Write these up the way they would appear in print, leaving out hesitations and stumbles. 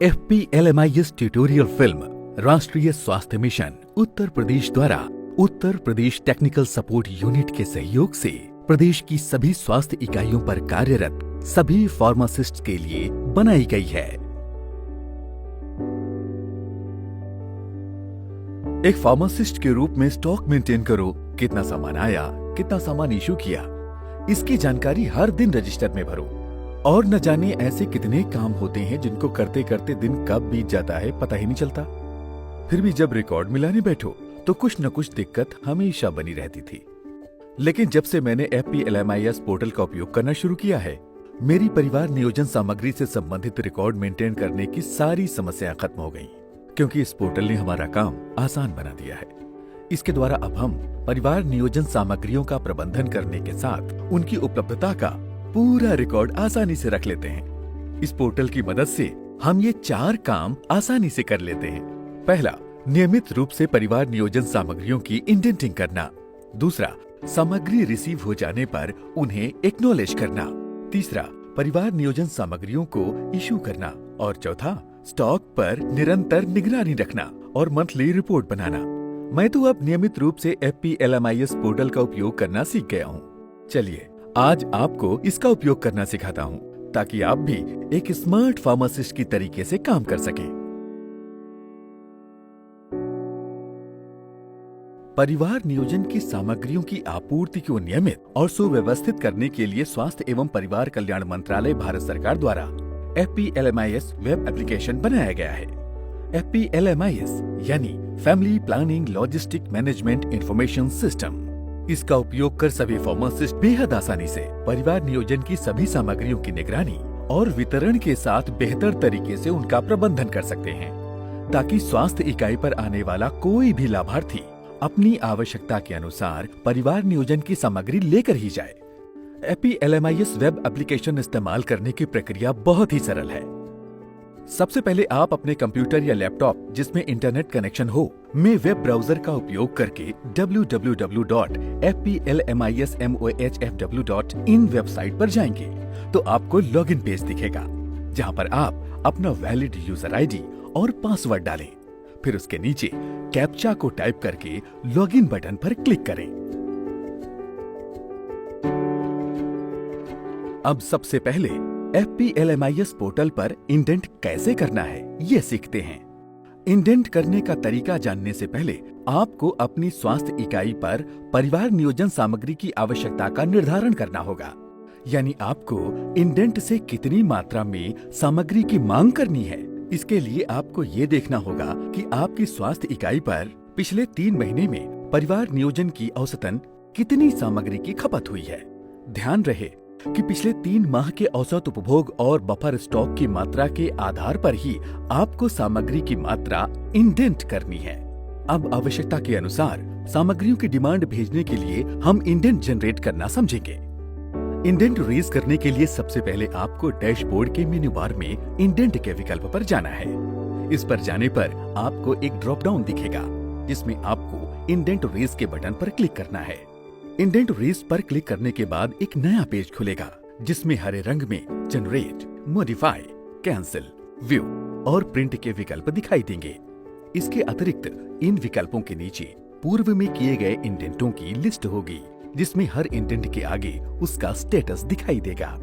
FPLMIS tutorial film राष्ट्रीय स्वास्थ्य mission Uttar Pradesh द्वारा Uttar Pradesh technical support unit के सहयोग से प्रदेश की सभी स्वास्थ्य इकाइयों पर कार्यरत सभी फार्मासिस्ट के लिए बनाई गई है। एक फार्मासिस्ट के रूप में स्टॉक मेंटेन करो, कितना सामान आया, कितना सामान इशू किया, इसकी जानकारी हर दिन रजिस्टर में भरो। और न जाने ऐसे कितने काम होते हैं जिनको करते करते दिन कब बीत जाता है पता ही नहीं चलता। फिर भी जब रिकॉर्ड मिलाने बैठो तो कुछ न कुछ दिक्कत हमेशा बनी रहती थी। लेकिन जब से मैंने FPLMIS पोर्टल का उपयोग करना शुरू किया है, मेरी परिवार नियोजन सामग्री से संबंधित रिकॉर्ड मेंटेन करने की सारी समस्याएं खत्म हो गईं, क्योंकि इस पोर्टल ने हमारा काम आसान बना दिया है। इसके द्वारा अब हम परिवार नियोजन सामग्रियों का प्रबंधन करने के साथ उनकी उपलब्धता का पूरा रिकॉर्ड आसानी से रख लेते हैं। इस पोर्टल की मदद से हम ये 4 काम आसानी से कर लेते हैं। पहला, नियमित रूप से परिवार नियोजन सामग्रियों की इंडेंटिंग करना। दूसरा, सामग्री रिसीव हो जाने पर उन्हें एक्नॉलेज करना। तीसरा, परिवार नियोजन सामग्रियों को इशू करना। और चौथा, स्टॉक पर निरंतर निगरानी रखना और मंथली रिपोर्ट बनाना। मैं तो अब नियमित रूप से FPLMIS पोर्टल का उपयोग करना सीख गया हूँ। चलिए आज आपको इसका उपयोग करना सिखाता हूँ, ताकि आप भी एक स्मार्ट फार्मासिस्ट की तरीके से काम कर सकें। परिवार नियोजन की सामग्रियों की आपूर्ति को नियमित और सुव्यवस्थित करने के लिए स्वास्थ्य एवं परिवार कल्याण मंत्रालय भारत सरकार द्वारा FPLMIS वेब एप्लीकेशन बनाया गया है। FPLMIS यानी family planning logistic management information system. इसका उपयोग कर सभी फार्मासिस्ट बेहद आसानी से परिवार नियोजन की सभी सामग्रियों की निगरानी और वितरण के साथ बेहतर तरीके से उनका प्रबंधन कर सकते हैं, ताकि स्वास्थ्य इकाई पर आने वाला कोई भी लाभार्थी अपनी आवश्यकता के अनुसार परिवार नियोजन की सामग्री लेकर ही जाए। FPLMIS वेब एप्लीकेशन इस्तेमाल करने की प्रक्रिया बहुत ही सरल है। सबसे पहले आप अपने कंप्यूटर या लैपटॉप जिसमें इंटरनेट कनेक्शन हो में वेब ब्राउजर का उपयोग करके www.FPLMISMOHFW.in वेबसाइट पर जाएंगे तो आपको लॉगिन पेज दिखेगा, जहां पर आप अपना वैलिड यूजर ID और पासवर्ड डालें। फिर उसके नीचे कैप्चा को टाइप करके लॉगिन बटन पर क्लिक करें। अब सबसे पहले FPLMIS पोर्टल पर इंडेंट कैसे करना है ये सीखते हैं। इंडेंट करने का तरीका जानने से पहले आपको अपनी स्वास्थ्य इकाई पर परिवार नियोजन सामग्री की आवश्यकता का निर्धारण करना होगा। यानी आपको इंडेंट से कितनी मात्रा में सामग्री की मांग करनी है। इसके लिए आपको ये देखना होगा कि आपकी स्वास्थ्य इकाई पर पिछले 3 महीने में परिवार नियोजन की औसतन कितनी सामग्री की खपत हुई है। ध्यान रहे कि पिछले 3 माह के औसत उपभोग और बफर स्टॉक की मात्रा के आधार पर ही आपको सामग्री की मात्रा इंडेंट करनी है। अब आवश्यकता के अनुसार सामग्रियों की डिमांड भेजने के लिए हम इंडेंट जनरेट करना समझेंगे। इंडेंट रेज करने के लिए सबसे पहले आपको डैशबोर्ड के मेन्यू बार में इंडेंट के विकल्प पर जाना है। इस पर जाने पर आपको एक ड्रॉप डाउन दिखेगा, जिसमें आपको इंडेंट रेज के बटन पर क्लिक करना है। इंडेंट रेज पर क्लिक करने के बाद एक नया पेज खुलेगा, जिसमें हरे रंग में जनरेट, मॉडिफाई, कैंसिल, व्यू और प्रिंट के विकल्प दिखाई देंगे। इसके अतिरिक्त इन विकल्पों के नीचे पूर्व में किए गए इंडेंटों की लिस्ट होगी, जिसमें हर इंडेंट के आगे उसका स्टेटस दिखाई देगा।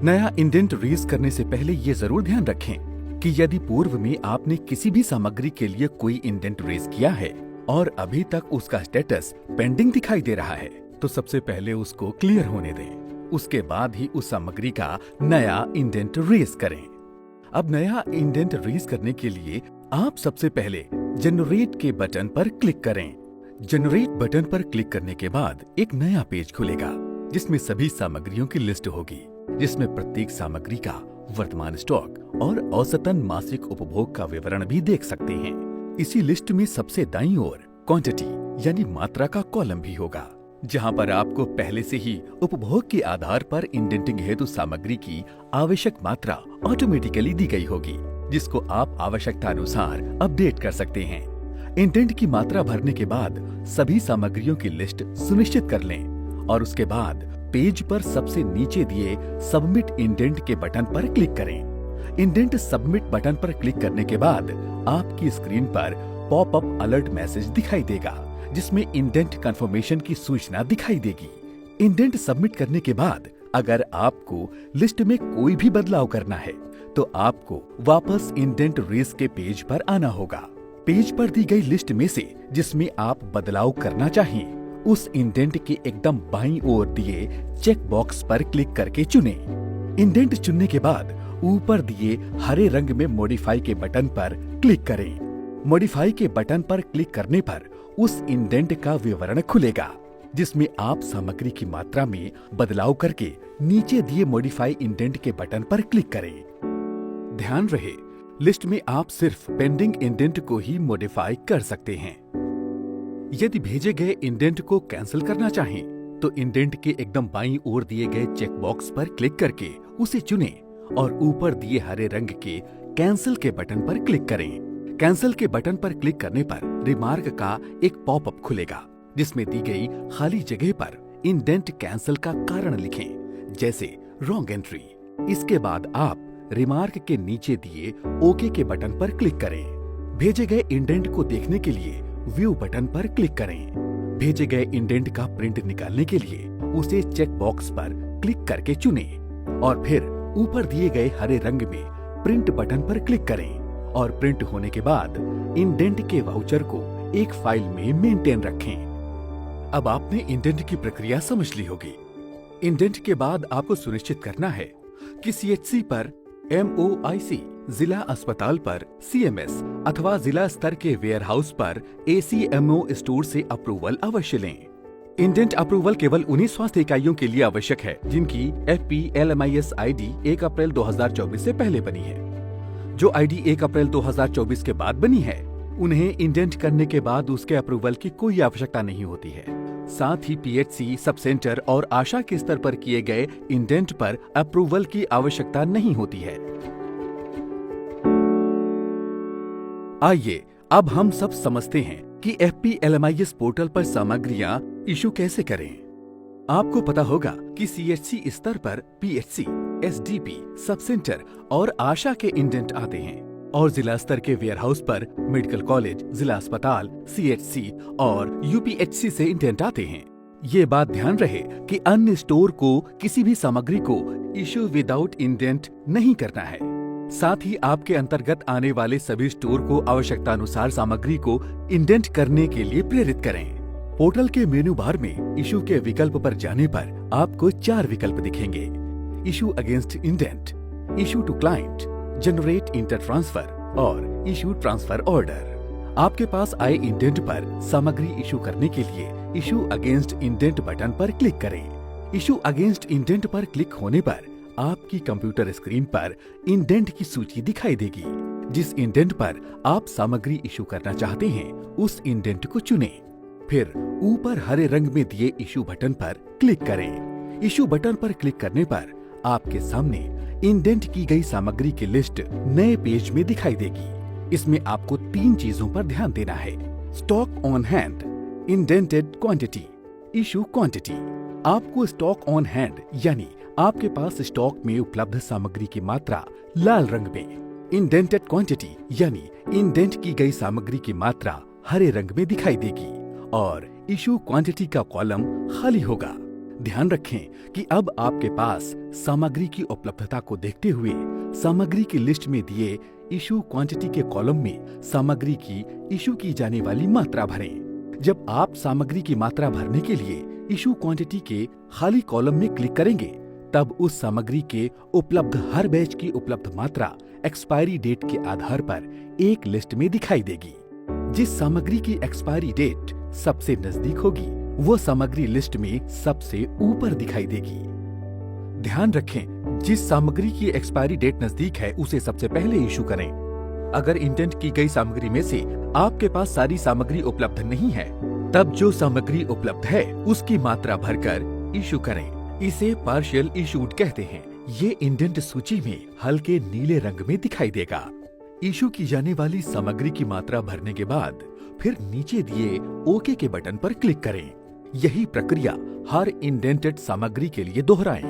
नया इंडेंट रेज करने से पहले ये जरूर ध्यान रखें कि यदि पूर्व में आपने किसी भी सामग्री के लिए कोई इंडेंट रेज किया है और अभी तक उसका स्टेटस पेंडिंग दिखाई दे रहा है, तो सबसे पहले उसको क्लियर होने दें। उसके बाद ही उस सामग्री का नया इंडेंट रेज करें। अब नया इंडेंट रेज करने के लिए आप सबसे पहले जनरेट के बटन पर क्लिक करें। जनरेट बटन पर क्लिक करने के बाद एक नया पेज खुलेगा, जिसमें सभी सामग्रियों की लिस्ट होगी, जिसमें प्रत्येक सामग्री का वर्तमान स्टॉक और औसतन मासिक उपभोग का विवरण भी देख सकते हैं। इसी लिस्ट में सबसे दाईं ओर क्वांटिटी यानी मात्रा का कॉलम भी होगा, जहां पर आपको पहले से ही उपभोग के आधार पर इंडेंटिंग हेतु सामग्री की आवश्यक मात्रा ऑटोमेटिकली दी गई होगी, जिसको आप आवश्यकता अनुसार अपडेट कर सकते हैं। इंडेंट की मात्रा भरने के बाद सभी सामग्रियों की लिस्ट सुनिश्चित कर लें और उसके बाद पेज पर सबसे नीचे दिए सबमिट इंडेंट के बटन पर क्लिक करें। इंडेंट सबमिट बटन पर क्लिक करने के बाद आपकी स्क्रीन पर पॉपअप अलर्ट मैसेज दिखाई देगा, जिसमें इंडेंट कंफर्मेशन की सूचना दिखाई देगी। इंडेंट सबमिट करने के बाद अगर आपको लिस्ट में कोई भी बदलाव करना है तो आपको वापस इंडेंट रेस के पेज पर आना होगा। पेज पर दी गई लिस्ट में से जिसमें आप बदलाव करना चाहें, उस इंडेंट के एकदम बाईं ओर दिए चेक बॉक्स पर क्लिक करके चुनें। इंडेंट चुनने के बाद ऊपर दिए हरे रंग में मॉडिफाई के बटन पर क्लिक करें। मॉडिफाई के बटन पर क्लिक करने पर उस इंडेंट का विवरण खुलेगा, जिसमें आप सामग्री की मात्रा में बदलाव करके नीचे दिए मॉडिफाई इंडेंट के बटन पर क्लिक करें। ध्यान रहे, लिस्ट में आप सिर्फ पेंडिंग इंडेंट को ही मॉडिफाई कर सकते हैं। यदि भेजे गए इंडेंट को कैंसिल करना चाहें, तो इंडेंट के एकदम बाईं ओर दिए गए चेक बॉक्स पर क्लिक करके उसे चुनें और ऊपर दिए हरे रंग के कैंसिल के बटन पर क्लिक करें। कैंसिल के बटन पर क्लिक करने पर रिमार्क का एक पॉपअप खुलेगा, जिसमें दी गई खाली जगह पर इंडेंट कैंसिल का कारण लिखें, जैसे रॉन्ग एंट्री। इसके बाद आप रिमार्क के नीचे दिए ओके के बटन पर क्लिक करें। भेजे गए इंडेंट को देखने के लिए व्यू बटन पर क्लिक करें। भेजे गए इंडेंट का प्रिंट निकालने के लिए उसे चेक बॉक्स पर क्लिक करके चुनें और फिर ऊपर दिए गए हरे रंग में प्रिंट बटन पर क्लिक करें और प्रिंट होने के बाद इंडेंट के वाउचर को एक फाइल में मेंटेन रखें। अब आपने इंडेंट की प्रक्रिया समझ ली होगी। इंडेंट के बाद आपको सुनिश्चित करना है कि सीएचसी पर MOIC, जिला अस्पताल पर CMS अथवा जिला स्तर के वेयरहाउस पर ACMO स्टोर से अप्रूवल अवश्य लें। इंडेंट अप्रूवल केवल उन्हीं स्वास्थ्य इकाइयों के लिए आवश्यक है जिनकी FP-LMIS ID 1 अप्रैल 2024 से पहले बनी है। जो ID 1 अप्रैल 2024 के बाद बनी है, उन्हें इंडेंट करने के बाद उसके अप्रूवल की कोई आवश्यकता नहीं होती है। साथ ही PHC, सब सेंटर और आशा के स्तर पर किए गए इंडेंट पर अप्रूवल की आवश्यकता नहीं होती है। आइए अब हम सब समझते हैं कि FP-LMIS पोर्टल पर सामग्रियां इशू कैसे करें। आपको पता होगा कि CHC स्तर पर PHC, SDP, सब सेंटर और आशा के इंडेंट आते हैं और जिला स्तर के वेयरहाउस पर मेडिकल कॉलेज, जिला अस्पताल, CHC और UPHC से इंडेंट आते हैं। ये बात ध्यान रहे कि अन्य स्टोर को किसी भी सामग्री को इशू विदाउट इंडेंट नहीं करना है। साथ ही आपके अंतर्गत आने वाले सभी स्टोर को आवश्यकता अनुसार सामग्री को इंडेंट करने के लिए प्रेरित करें। पोर्टल के मेनू बार में इशू के विकल्प पर जाने पर आपको 4 विकल्प दिखेंगे: issue against indent, issue to client, generate inter transfer और इशू ट्रांसफर ऑर्डर। आपके पास आए इंडेंट पर सामग्री इशू करने के लिए इशू अगेंस्ट इंडेंट बटन पर क्लिक करें। इशू अगेंस्ट इंडेंट पर क्लिक होने पर आपकी कंप्यूटर स्क्रीन पर इंडेंट की सूची दिखाई देगी। जिस इंडेंट पर आप सामग्री इशू करना चाहते हैं, उस इंडेंट को चुनें। फिर ऊपर हरे रंग में दिए इशू बटन पर क्लिक करें। इशू बटन पर क्लिक करने पर आपके सामने इंडेंट की गई सामग्री की लिस्ट नए पेज में दिखाई देगी। इसमें आपको 3 चीजों पर ध्यान देना है: stock on hand, indented quantity, issue quantity. आपको स्टॉक ऑन हैंड यानी आपके पास स्टॉक में उपलब्ध सामग्री की मात्रा लाल रंग में, इंडेंटेड क्वांटिटी यानी इंडेंट की गई सामग्री की मात्रा हरे रंग में दिखाई देगी और इशू क्वांटिटी का कॉलम खाली होगा। ध्यान रखें कि अब आपके पास सामग्री की उपलब्धता को देखते हुए सामग्री की लिस्ट में दिए इशू क्वांटिटी के कॉलम में सामग्री की इशू की जाने वाली मात्रा भरें। जब आप सामग्री की मात्रा भरने के लिए इशू क्वांटिटी के खाली कॉलम में क्लिक करेंगे, तब उस सामग्री के उपलब्ध हर बैच की उपलब्ध मात्रा एक्सपायरी डेट के आधार पर एक लिस्ट में दिखाई देगी। जिस सामग्री की एक्सपायरी डेट सबसे नजदीक होगी, वो सामग्री लिस्ट में सबसे ऊपर दिखाई देगी। ध्यान रखें, जिस सामग्री की एक्सपायरी डेट नजदीक है, उसे सबसे पहले इशू करें। अगर इंडेंट की गई सामग्री में से आपके पास सारी सामग्री उपलब्ध नहीं है, तब जो सामग्री उपलब्ध है उसकी मात्रा भरकर इशू करें। इसे पार्शियल इशूड कहते हैं। ये इंडेंट सूची में हल्के नीले रंग में दिखाई देगा। इशू की जाने वाली सामग्री की मात्रा भरने के बाद फिर नीचे दिए ओके के बटन पर क्लिक करें। यही प्रक्रिया हर इंडेंटेड सामग्री के लिए दोहराएं।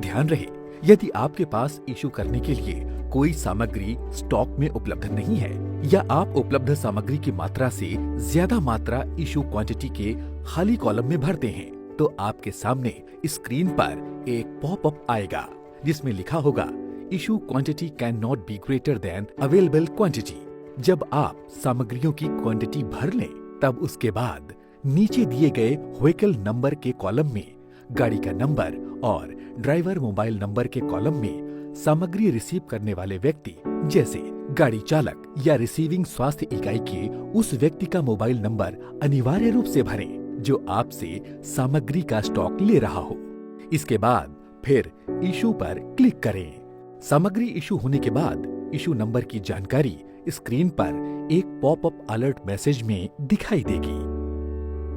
ध्यान रहे, यदि आपके पास इशू करने के लिए कोई सामग्री स्टॉक में उपलब्ध नहीं है या आप उपलब्ध सामग्री की मात्रा से ज्यादा मात्रा इशू क्वांटिटी के खाली कॉलम में भरते हैं तो आपके सामने स्क्रीन पर एक पॉपअप आएगा जिसमें लिखा होगा issue quantity can not be greater than available quantity. जब आप सामग्रियों की क्वांटिटी भर लें तब उसके बाद नीचे दिए गए व्हीकल नंबर के कॉलम में गाड़ी का नंबर और ड्राइवर मोबाइल नंबर के कॉलम में सामग्री रिसीव करने वाले व्यक्ति जैसे गाड़ी चालक या रिसीविंग स्वास्थ्य इकाई के उस व्यक्ति का मोबाइल नंबर अनिवार्य रूप से भरें जो आपसे सामग्री का स्टॉक ले रहा हो। इसके बाद फिर इशू पर क्लिक करें। सामग्री इशू होने के बाद इशू नंबर की जानकारी स्क्रीन पर एक पॉपअप अलर्ट मैसेज में दिखाई देगी।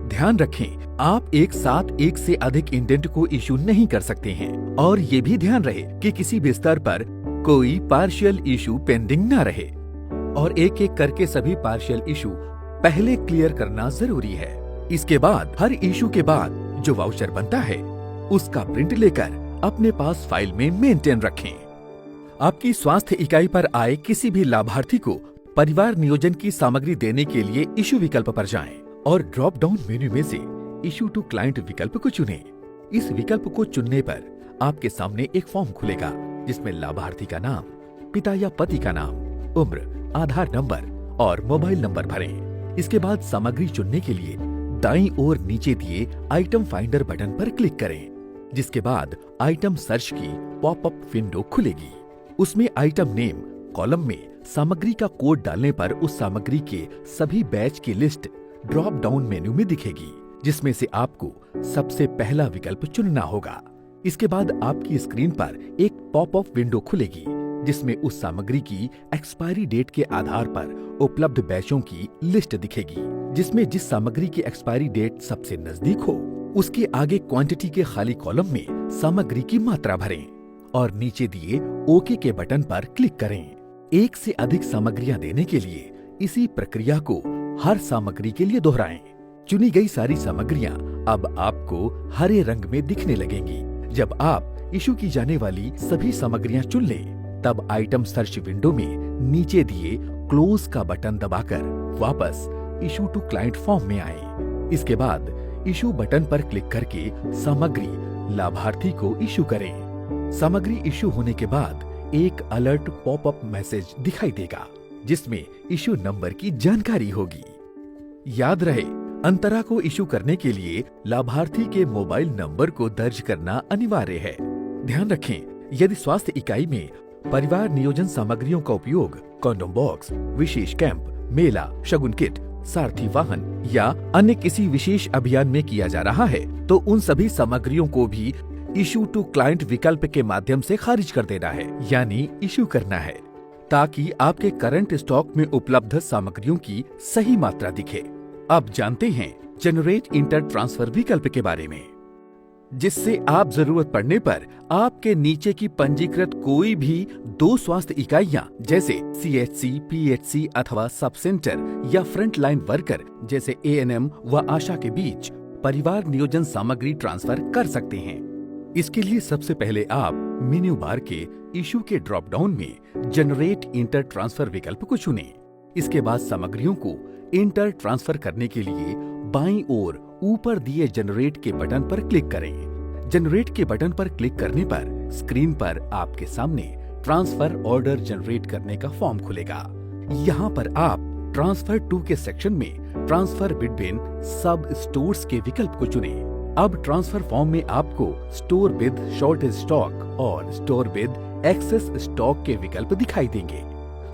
ध्यान रखें, आप एक साथ एक से अधिक इंडेंट को इशू नहीं कर सकते हैं और ये भी ध्यान रहे कि किसी भी स्तर पर कोई पार्शियल इशू पेंडिंग ना रहे और एक एक करके सभी पार्शियल इशू पहले क्लियर करना जरूरी है। इसके बाद हर इशू के बाद जो वाउचर बनता है उसका प्रिंट लेकर अपने पास फाइल में मेंटेन रखें। आपकी स्वास्थ्य इकाई पर आए किसी भी लाभार्थी को परिवार नियोजन की सामग्री देने के लिए इशू विकल्प पर जाएं और ड्रॉप डाउन मेन्यू में से इशू टू क्लाइंट विकल्प को चुनें। इस विकल्प को चुनने पर आपके सामने एक फॉर्म खुलेगा जिसमें लाभार्थी का नाम, पिता या पति का नाम, उम्र, आधार नंबर और मोबाइल नंबर भरें। इसके बाद सामग्री चुनने के लिए दाईं ओर नीचे दिए आइटम फाइंडर बटन पर क्लिक करें, जिसके बाद आइटम सर्च की पॉपअप विंडो खुलेगी। उसमें आइटम नेम कॉलम में सामग्री का कोड डालने पर उस सामग्री के सभी बैच की लिस्ट ड्रॉप डाउन मेन्यू में दिखेगी, जिसमें से आपको सबसे पहला विकल्प चुनना होगा। इसके बाद आपकी स्क्रीन पर एक पॉपअप विंडो खुलेगी जिसमें उस सामग्री की एक्सपायरी डेट के आधार पर उपलब्ध बैचों की लिस्ट दिखेगी, जिसमें जिस सामग्री की एक्सपायरी डेट सबसे नजदीक हो उसके आगे क्वांटिटी के खाली कॉलम में सामग्री की मात्रा भरें और नीचे दिए ओके के बटन पर क्लिक करें। एक से अधिक सामग्रियां देने के लिए इसी प्रक्रिया को हर सामग्री के लिए दोहराएं। चुनी गई सारी सामग्रियां अब आपको हरे रंग में दिखने लगेंगी। जब आप इशू की जाने वाली सभी सामग्रियां चुन लें तब आइटम सर्च विंडो में नीचे दिए क्लोज का बटन दबाकर वापस इशू टू क्लाइंट फॉर्म में आएं। इसके बाद इशू बटन पर क्लिक करके सामग्री लाभार्थी को इशू करें। सामग्री इशू होने के बाद एक अलर्ट पॉपअप मैसेज दिखाई देगा जिसमें इशू नंबर की जानकारी होगी। याद रहे, अंतरा को इशू करने के लिए लाभार्थी के मोबाइल नंबर को दर्ज करना अनिवार्य है। ध्यान रखें, यदि स्वास्थ्य इकाई में परिवार नियोजन सामग्रियों का उपयोग कॉन्डोम बॉक्स, विशेष कैंप, मेला, शगुन किट, सारथी वाहन या अन्य किसी विशेष अभियान में किया जा रहा है तो उन सभी सामग्रियों को भी इशू टू क्लाइंट विकल्प के माध्यम से खारिज कर देना है, यानी इशू करना है, ताकि आपके करंट स्टॉक में उपलब्ध सामग्रियों की सही मात्रा दिखे। अब जानते हैं जनरेट इंटर ट्रांसफर विकल्प के बारे में, जिससे आप जरूरत पड़ने पर आपके नीचे की पंजीकृत कोई भी 2 स्वास्थ्य इकाइयां जैसे CHC, PHC अथवा सब सेंटर या फ्रंट लाइन वर्कर जैसे ANM व आशा के बीच परिवार नियोजन सामग्री ट्रांसफर कर सकते हैं। इसके लिए सबसे पहले आप मेन्यू बार के इशू के ड्रॉप डाउन में जनरेट इंटर ट्रांसफर विकल्प को चुनें। इसके बाद सामग्रियों को इंटर ट्रांसफर करने के लिए बाईं ओर ऊपर दिए जनरेट के बटन पर क्लिक करें। जनरेट के बटन पर क्लिक करने पर स्क्रीन पर आपके सामने ट्रांसफर ऑर्डर जनरेट करने का फॉर्म खुलेगा। यहाँ पर आप ट्रांसफर टू के सेक्शन में ट्रांसफर बिटवीन सब स्टोर्स के विकल्प को चुनें। अब ट्रांसफर फॉर्म में आपको स्टोर विद शॉर्टेज स्टॉक और स्टोर विद एक्सेस स्टॉक के विकल्प दिखाई देंगे।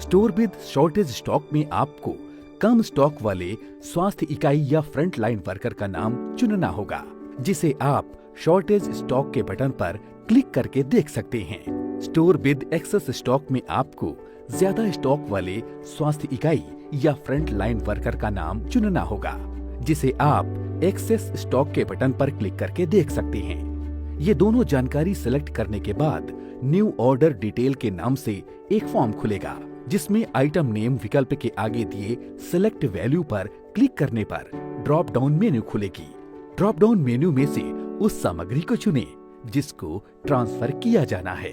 स्टोर विद शॉर्टेज स्टॉक में आपको कम स्टॉक वाले स्वास्थ्य इकाई या फ्रंट लाइन वर्कर का नाम चुनना होगा, जिसे आप शॉर्टेज स्टॉक के बटन पर क्लिक करके देख सकते हैं। स्टोर विद एक्सेस स्टॉक में आपको ज्यादा स्टॉक वाले स्वास्थ्य इकाई या फ्रंट लाइन वर्कर का नाम चुनना होगा, जिसे आप एक्सेस स्टॉक के बटन पर क्लिक करके देख सकते हैं। ये दोनों जानकारी सिलेक्ट करने के बाद न्यू ऑर्डर डिटेल के नाम से एक फॉर्म खुलेगा, जिसमें आइटम नेम विकल्प के आगे दिए सिलेक्ट वैल्यू पर क्लिक करने पर ड्रॉप डाउन मेन्यू खुलेगी। ड्रॉप डाउन मेन्यू में से उस सामग्री को चुनें जिसको ट्रांसफर किया जाना है।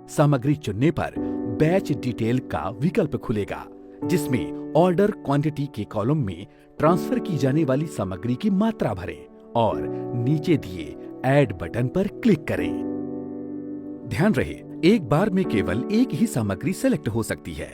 सामग्री चुनने पर बैच डिटेल का विकल्प खुलेगा, जिसमें ऑर्डर क्वांटिटी के कॉलम में ट्रांसफर की जाने वाली सामग्री की मात्रा भरें और नीचे दिए ऐड बटन पर क्लिक करें। ध्यान रहे, एक बार में केवल एक ही सामग्री सेलेक्ट हो सकती है।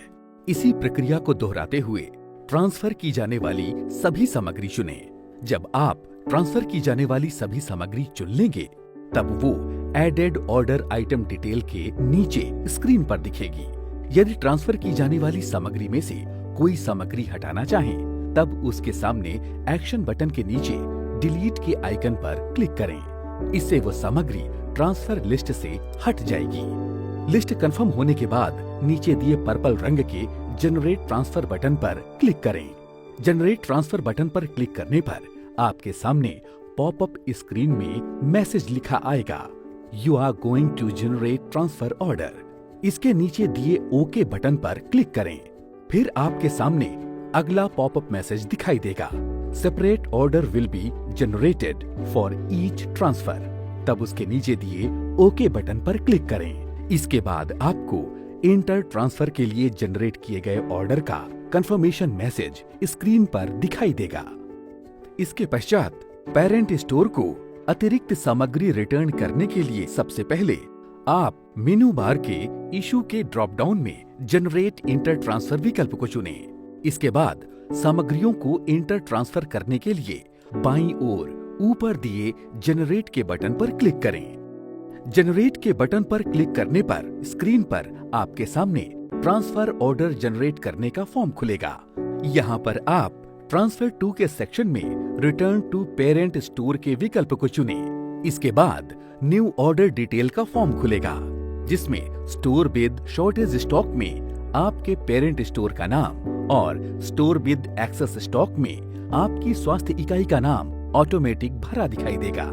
इसी प्रक्रिया को दोहराते हुए ट्रांसफर की जाने वाली सभी सामग्री चुनें। जब आप ट्रांसफर की जाने वाली सभी सामग्री चुन लेंगे, तब वो एडेड ऑर्डर आइटम डिटेल के नीचे स्क्रीन पर दिखेगी। यदि ट्रांसफर की जाने वाली सामग्री में से कोई सामग्री हटाना चाहें, तब उसके सामने एक्शन बटन के नीचे डिलीट के आइकन पर क्लिक करें। इससे वो सामग्री ट्रांसफर लिस्ट से हट जाएगी। लिस्ट कंफर्म होने के बाद नीचे दिए पर्पल रंग के जनरेट ट्रांसफर बटन पर क्लिक करें। जनरेट ट्रांसफर बटन पर क्लिक करने पर आपके सामने पॉपअप स्क्रीन में मैसेज लिखा आएगा, you are going to generate transfer order. इसके नीचे दिए ओके बटन पर क्लिक करें। फिर आपके सामने अगला पॉपअप मैसेज दिखाई देगा, separate order will be generated for each transfer. तब उसके नीचे दिए ओके बटन पर क्लिक करें। इसके बाद आपको इंटर ट्रांसफर के लिए जनरेट किए गए ऑर्डर का कंफर्मेशन मैसेज स्क्रीन पर दिखाई देगा। इसके पश्चात पेरेंट स्टोर को अतिरिक्त सामग्री रिटर्न करने के लिए सबसे पहले आप मेनू बार के इशू के ड्रॉप डाउन में जनरेट इंटर ट्रांसफर विकल्प को चुनें। इसके बाद सामग्रियों को इंटर ट्रांसफर करने के लिए बाईं ओर ऊपर दिए जनरेट के बटन पर क्लिक करें। जनरेट के बटन पर क्लिक करने पर स्क्रीन पर आपके सामने ट्रांसफर ऑर्डर जनरेट करने का फॉर्म खुलेगा। यहाँ पर आप ट्रांसफर टू के सेक्शन में रिटर्न टू पेरेंट स्टोर के विकल्प को चुनें। इसके बाद न्यू ऑर्डर डिटेल का फॉर्म खुलेगा, जिसमें स्टोर विद शॉर्टेज स्टॉक में आपके पेरेंट स्टोर का नाम और स्टोर विद एक्सेस स्टॉक में आपकी स्वास्थ्य इकाई का नाम ऑटोमेटिक भरा दिखाई देगा।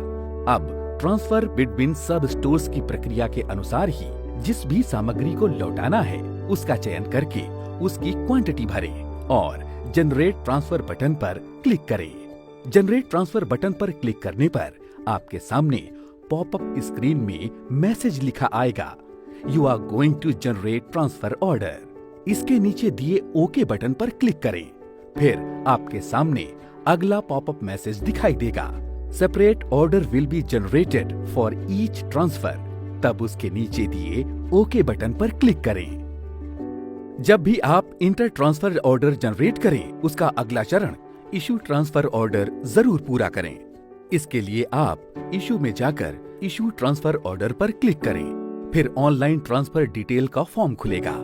अब ट्रांसफर बिटवीन सब स्टोर्स की प्रक्रिया के अनुसार ही जिस भी सामग्री को लौटाना है उसका चयन करके उसकी क्वांटिटी भरें और जनरेट ट्रांसफर बटन पर क्लिक करें। जनरेट ट्रांसफर बटन पर क्लिक करने पर आपके सामने पॉपअप स्क्रीन में मैसेज लिखा आएगा, you are going to generate transfer order. इसके नीचे दिए ओके बटन पर क्लिक करें। फिर आपके सामने अगला पॉपअप मैसेज दिखाई देगा, separate order will be generated for each transfer. तब उसके नीचे दिए ओके बटन पर क्लिक करें। जब भी आप इंटर ट्रांसफर ऑर्डर जनरेट करें, उसका अगला चरण इशू ट्रांसफर ऑर्डर जरूर पूरा करें। इसके लिए आप इशू में जाकर इशू ट्रांसफर ऑर्डर पर क्लिक करें। फिर ऑनलाइन ट्रांसफर डिटेल का फॉर्म खुलेगा।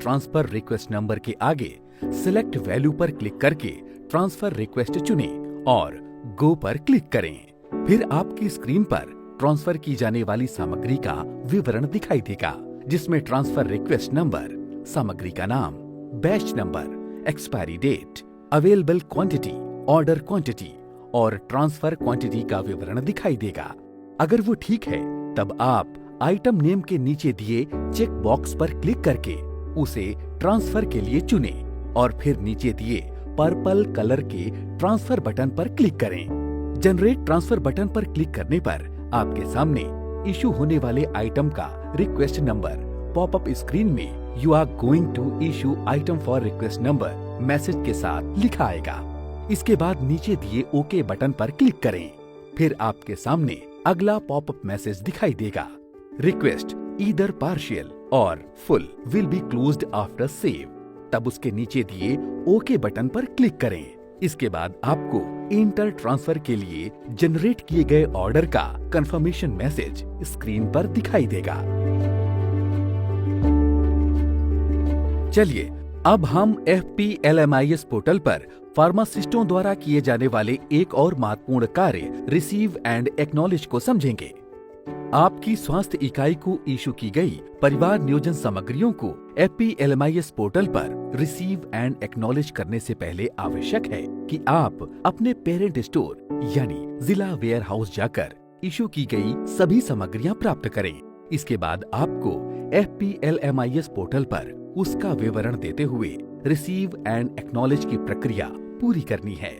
ट्रांसफर रिक्वेस्ट नंबर के आगे सिलेक्ट वैल्यू पर क्लिक करके ट्रांसफर रिक्वेस्ट चुनें और गो पर क्लिक करें। फिर आपकी स्क्रीन पर ट्रांसफर की जाने वाली सामग्री का विवरण दिखाई देगा, जिसमें ट्रांसफर रिक्वेस्ट नंबर, सामग्री का नाम, batch number, expiry date, available quantity, order quantity और ट्रांसफर क्वांटिटी का विवरण दिखाई देगा। अगर वो ठीक है, तब आप आइटम नेम के नीचे दिए चेक बॉक्स पर क्लिक करके उसे ट्रांसफर के लिए चुनें और फिर नीचे दिए पर्पल कलर के ट्रांसफर बटन पर क्लिक करें। जनरेट ट्रांसफर बटन पर क्लिक करने पर आपके सामने इशू होने वाले आइटम का रिक्वेस्ट नंबर पॉपअप स्क्रीन में you are going to issue item for request number message के साथ लिखा आएगा। इसके बाद नीचे दिए ओके बटन पर क्लिक करें। फिर आपके सामने अगला पॉपअप मैसेज दिखाई देगा, रिक्वेस्ट ईदर पार्शियल और full will be closed after save. तब उसके नीचे दिए ओके बटन पर क्लिक करें। इसके बाद आपको इंटर ट्रांसफर के लिए जनरेट किए गए ऑर्डर का कंफर्मेशन मैसेज स्क्रीन पर दिखाई देगा। चलिए अब हम FPLMIS पोर्टल पर फार्मासिस्टों द्वारा किए जाने वाले एक और महत्वपूर्ण कार्य रिसीव एंड एक्नॉलेज को समझेंगे। आपकी स्वास्थ्य इकाई को इशू की गई परिवार नियोजन सामग्रियों को FPLMIS पोर्टल पर रिसीव एंड एक्नॉलेज करने से पहले आवश्यक है कि आप अपने पेरेंट स्टोर यानी जिला वेयर हाउस जाकर इशू की गई सभी सामग्रियां प्राप्त करें। इसके बाद आपको FPLMIS पोर्टल पर उसका विवरण देते हुए रिसीव एंड एक्नॉलेज की प्रक्रिया पूरी करनी है।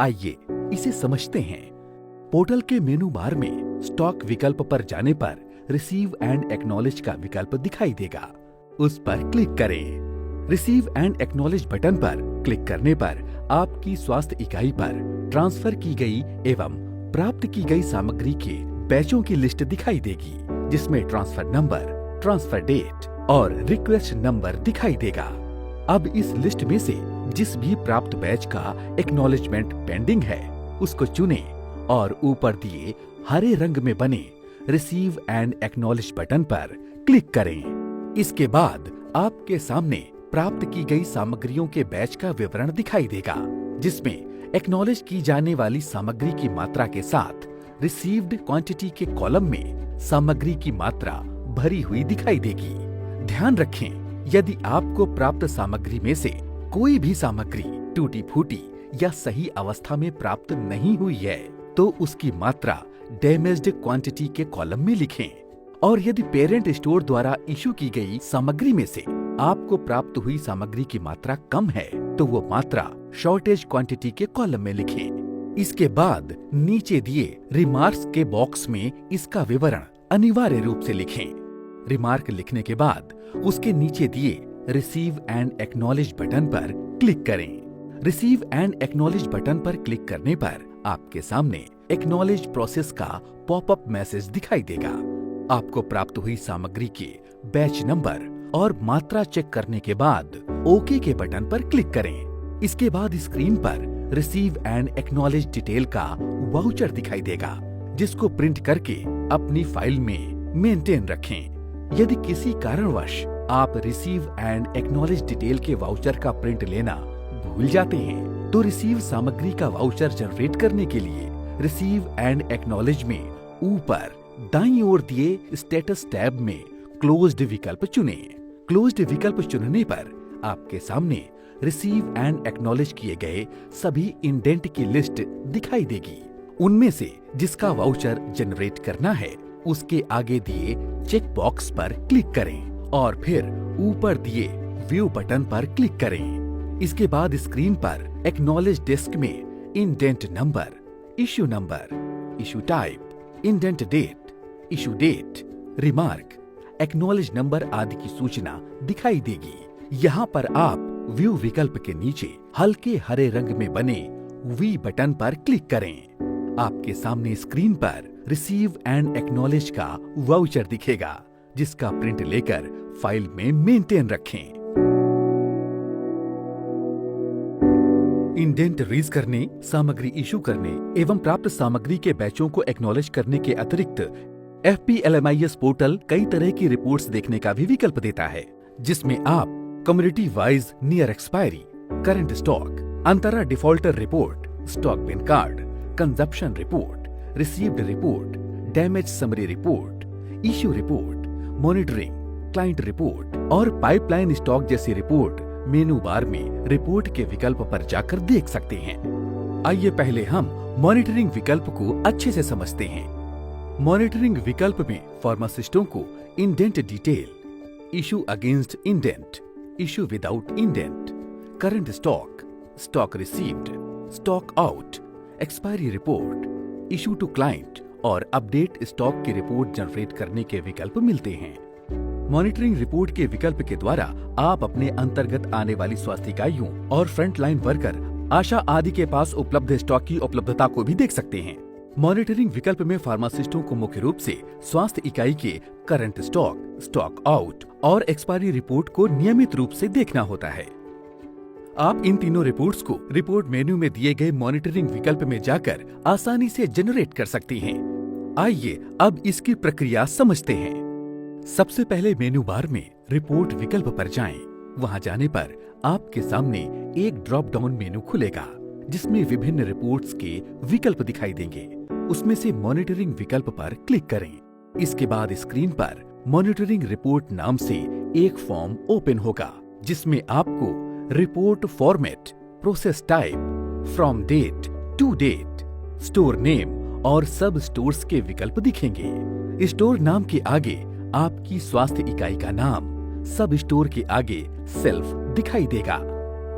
आइए इसे समझते हैं। पोर्टल के मेनू बार में स्टॉक विकल्प पर जाने पर रिसीव एंड एक्नॉलेज का विकल्प दिखाई देगा। उस पर क्लिक करें। रिसीव एंड एक्नॉलेज बटन पर क्लिक करने पर आपकी स्वास्थ्य इकाई पर ट्रांसफर की गई एवं प्राप्त की गई सामग्री के बैचों की लिस्ट दिखाई देगी, जिसमें ट्रांसफर नंबर, ट्रांसफर डेट और रिक्वेस्ट नंबर दिखाई देगा। अब इस लिस्ट में से जिस भी प्राप्त बैच का एक्नॉलेजमेंट पेंडिंग है उसको चुनें और ऊपर दिए हरे रंग में बने रिसीव एंड एक्नॉलेज बटन पर क्लिक करें। इसके बाद आपके सामने प्राप्त की गई सामग्रियों के बैच का विवरण दिखाई देगा, जिसमें एक्नॉलेज की जाने वाली सामग्री की मात्रा के साथ रिसीव्ड क्वांटिटी के कॉलम में सामग्री की मात्रा भरी हुई दिखाई देगी। ध्यान रखें, यदि आपको प्राप्त सामग्री में से कोई भी सामग्री टूटी फूटी या सही अवस्था में प्राप्त नहीं हुई है तो उसकी मात्रा डैमेज्ड क्वांटिटी के कॉलम में लिखें। और यदि पेरेंट स्टोर द्वारा इशू की गई सामग्री में से आपको प्राप्त हुई सामग्री की मात्रा कम है तो वो मात्रा शॉर्टेज क्वांटिटी के कॉलम में लिखें। इसके बाद नीचे दिए रिमार्क्स के बॉक्स में इसका विवरण अनिवार्य रूप से लिखें। रिमार्क लिखने के बाद उसके नीचे दिए रिसीव एंड एक्नॉलेज बटन पर क्लिक करें। रिसीव एंड एक्नॉलेज बटन पर क्लिक करने पर आपके सामने एक्नॉलेज प्रोसेस का पॉपअप मैसेज दिखाई देगा। आपको प्राप्त हुई सामग्री के बैच नंबर और मात्रा चेक करने के बाद ओके के बटन पर क्लिक करें। इसके बाद स्क्रीन पर रिसीव एंड एक्नॉलेज डिटेल का वाउचर दिखाई देगा, जिसको प्रिंट करके अपनी फाइल में मेंटेन रखें। यदि किसी कारणवश आप रिसीव एंड एक्नॉलेज डिटेल के वाउचर का प्रिंट लेना भूल जाते हैं तो रिसीव सामग्री का वाउचर जनरेट करने के लिए रिसीव एंड एक्नॉलेज में ऊपर दाईं ओर दिए स्टेटस टैब में क्लोज्ड विकल्प चुनें। क्लोज्ड विकल्प चुनने पर आपके सामने रिसीव एंड एक्नॉलेज किए गए सभी इंडेंट की लिस्ट दिखाई देगी। उनमें से जिसका वाउचर जनरेट करना है उसके आगे दिए चेक बॉक्स पर क्लिक करें और फिर ऊपर दिए व्यू बटन पर क्लिक करें। इसके बाद स्क्रीन पर एक्नॉलेज डेस्क में indent number, issue number, issue type, indent date, issue date, remark, acknowledge number आदि की सूचना दिखाई देगी। यहाँ पर आप व्यू विकल्प के नीचे हल्के हरे रंग में बने वी बटन पर क्लिक करें। आपके सामने स्क्रीन पर रिसीव एंड एक्नॉलेज का वाउचर दिखेगा, जिसका प्रिंट लेकर फाइल में मेंटेन रखें। इंडेंट रीज करने, सामग्री इशू करने एवं प्राप्त सामग्री के बैचों को एक्नॉलेज करने के अतिरिक्त FPLMIS पोर्टल कई तरह की रिपोर्ट्स देखने का भी विकल्प देता है, जिसमें आप community wise near expiry, current stock, अंतरा defaulter report, stock bin card, consumption report, received report, damage summary report, issue report, monitoring, client report और पाइपलाइन स्टॉक जैसी रिपोर्ट मेनू बार में रिपोर्ट के विकल्प पर जाकर देख सकते हैं। आइए पहले हम मॉनिटरिंग विकल्प को अच्छे से समझते हैं। मॉनिटरिंग विकल्प में फार्मासिस्टों को indent detail, issue against indent, issue without indent, current stock, stock received, stock out, expiry report, issue to client और अपडेट स्टॉक की रिपोर्ट जनरेट करने के विकल्प मिलते हैं। मॉनिटरिंग रिपोर्ट के विकल्प के द्वारा आप अपने अंतर्गत आने वाली स्वास्थ्य इकाइयों और फ्रंटलाइन वर्कर, आशा आदि के पास उपलब्ध स्टॉक की उपलब्धता को भी देख सकते हैं। मॉनिटरिंग विकल्प में फार्मासिस्टों को मुख्य रूप से स्वास्थ्य इकाई के करंट स्टॉक, स्टॉक आउट और एक्सपायरी रिपोर्ट को नियमित रूप से देखना होता है। आप इन तीनों रिपोर्ट्स को रिपोर्ट मेन्यू में दिए गए मॉनिटरिंग विकल्प में जाकर आसानी से जनरेट कर सकती हैं। आइए अब इसकी प्रक्रिया समझते हैं। सबसे पहले मेन्यू बार में रिपोर्ट विकल्प पर जाएं। वहां जाने पर आपके सामने एक ड्रॉप डाउन मेन्यू खुलेगा, जिसमें विभिन्न रिपोर्ट्स के विकल्प दिखाई देंगे। उसमें से मॉनिटरिंग विकल्प पर क्लिक करें। इसके बाद स्क्रीन पर मॉनिटरिंग रिपोर्ट नाम से एक फॉर्म ओपन होगा, जिसमें आपको report format, process type, from date to date, store name और सब स्टोर्स के विकल्प दिखेंगे। स्टोर नाम के आगे आपकी स्वास्थ्य इकाई का नाम, सब स्टोर के आगे सेल्फ दिखाई देगा।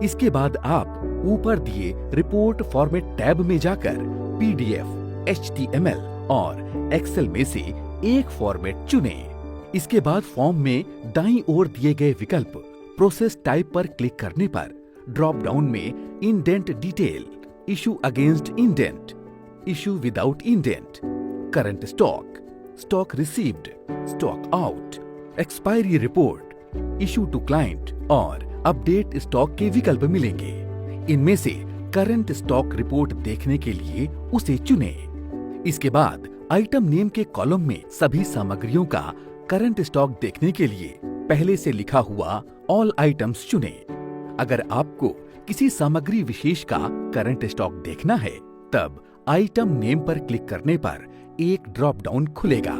इसके बाद आप ऊपर दिए रिपोर्ट फॉर्मेट टैब में जाकर PDF, HTML और एक्सेल में से एक फॉर्मेट चुनें। इसके बाद फॉर्म में दाईं ओर दिए गए विकल्प प्रोसेस टाइप पर क्लिक करने पर ड्रॉप डाउन में indent detail, issue against indent, issue without indent, current stock, stock received, stock out, expiry report, issue to client और अपडेट स्टॉक के विकल्प मिलेंगे। इनमें से करंट स्टॉक रिपोर्ट देखने के लिए उसे चुनें। इसके बाद आइटम नेम के कॉलम में सभी सामग्रियों का करंट स्टॉक देखने के लिए पहले से लिखा हुआ ऑल आइटम्स चुनें। अगर आपको किसी सामग्री विशेष का करंट स्टॉक देखना है, तब आइटम नेम पर क्लिक करने पर एक ड्रॉप डाउन खुलेगा।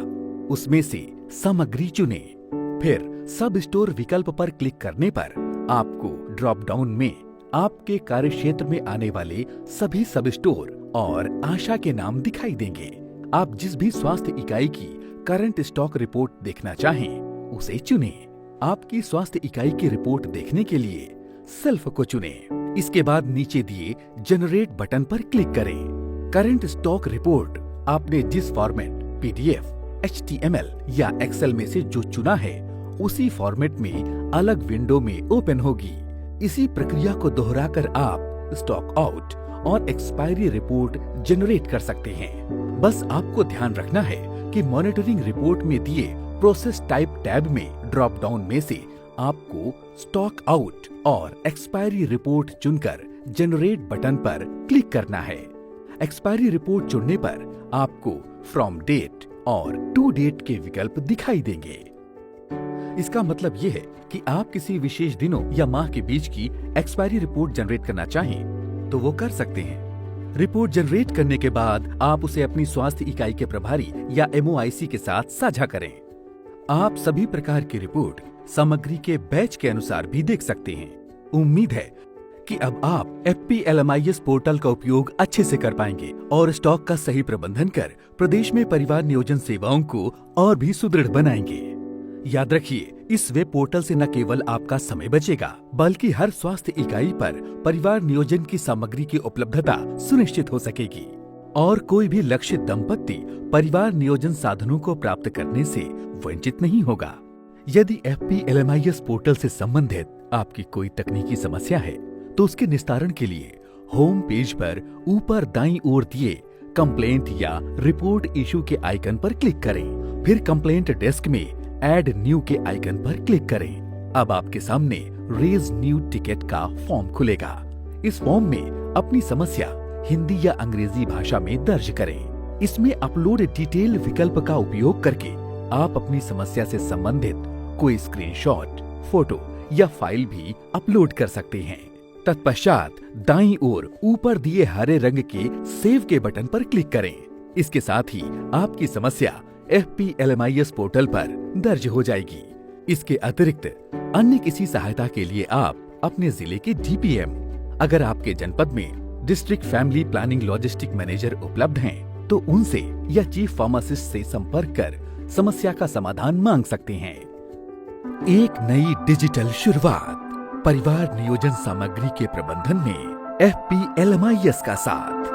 उसमें से सामग्री चुनें। फिर सब स्टोर विकल्प पर क्लिक करने पर आपको ड्रॉप डाउन में आपके कार्य क्षेत्र में आने वाले सभी सब स्टोर और आशा के नाम दिखाई देंगे। आप जिस भी स्वास्थ्य इकाई की करंट स्टॉक रिपोर्ट देखना चाहें, उसे चुनें। आपकी स्वास्थ्य इकाई की रिपोर्ट देखने के लिए सेल्फ को चुनें। इसके बाद नीचे दिए जनरेट बटन पर क्लिक करें। करंट स्टॉक रिपोर्ट आपने जिस फॉर्मेट PDF, HTML या एक्सेल में से जो चुना है, उसी फॉर्मेट में अलग विंडो में ओपन होगी। इसी प्रक्रिया को दोहराकर आप स्टॉक आउट और एक्सपायरी रिपोर्ट जनरेट कर सकते हैं। बस आपको ध्यान रखना है कि मॉनिटरिंग रिपोर्ट में दिए प्रोसेस टाइप टैब में ड्रॉप डाउन में से आपको स्टॉक आउट और एक्सपायरी रिपोर्ट चुनकर जनरेट बटन पर क्लिक करना है। एक्सपायरी रिपोर्ट चुनने पर आपको फ्रॉम डेट और टू डेट के विकल्प दिखाई देंगे। इसका मतलब ये है कि आप किसी विशेष दिनों या माह के बीच की एक्सपायरी रिपोर्ट जनरेट करना चाहें तो वो कर सकते हैं। रिपोर्ट जनरेट करने के बाद आप उसे अपनी स्वास्थ्य इकाई के प्रभारी या MOIC के साथ साझा करें। आप सभी प्रकार की रिपोर्ट सामग्री के बैच के अनुसार भी देख सकते हैं। उम्मीद है कि अब आप FP-LMIS पोर्टल का उपयोग अच्छे से कर पाएंगे और स्टॉक का सही प्रबंधन कर प्रदेश में परिवार नियोजन सेवाओं को और भी सुदृढ़ बनाएंगे। याद रखिए, इस वेब पोर्टल से न केवल आपका समय बचेगा, बल्कि हर स्वास्थ्य इकाई पर परिवार नियोजन की सामग्री की उपलब्धता सुनिश्चित हो सकेगी और कोई भी लक्षित दंपत्ति परिवार नियोजन साधनों को प्राप्त करने से वंचित नहीं होगा। यदि FP-LMIS पोर्टल से संबंधित आपकी कोई तकनीकी समस्या है, तो उसके निस्तारण के लिए होम पेज पर ऊपर दाईं ओर दिए कंप्लेंट या रिपोर्ट इशू के आइकन पर क्लिक करें। फिर कंप्लेंट डेस्क में ऐड न्यू के आइकन पर क्लिक करें। अब आपके सामने रेज न्यू टिकट का फॉर्म खुलेगा। इस फॉर्म में अपनी समस्या हिंदी या अंग्रेजी भाषा में दर्ज करें। इसमें अपलोड डिटेल विकल्प का उपयोग करके आप अपनी समस्या से संबंधित कोई स्क्रीनशॉट, फोटो या फाइल भी अपलोड कर सकते हैं। तत्पश्चात दाईं ओर ऊपर दिए हरे रंग के सेव के बटन पर क्लिक करें। इसके साथ ही आपकी समस्या FP-LMIS पोर्टल पर दर्ज हो जाएगी। इसके अतिरिक्त अन्य किसी सहायता के लिए आप अपने जिले के DPM, अगर आपके जनपद में district family planning logistic manager उपलब्ध हैं, तो उनसे या चीफ फार्मासिस्ट से संपर्क कर समस्या का समाधान मांग सकते हैं। एक नई डिजिटल शुरुआत, परिवार नियोजन सामग्री के प्रबंधन में FP-LMIS का साथ।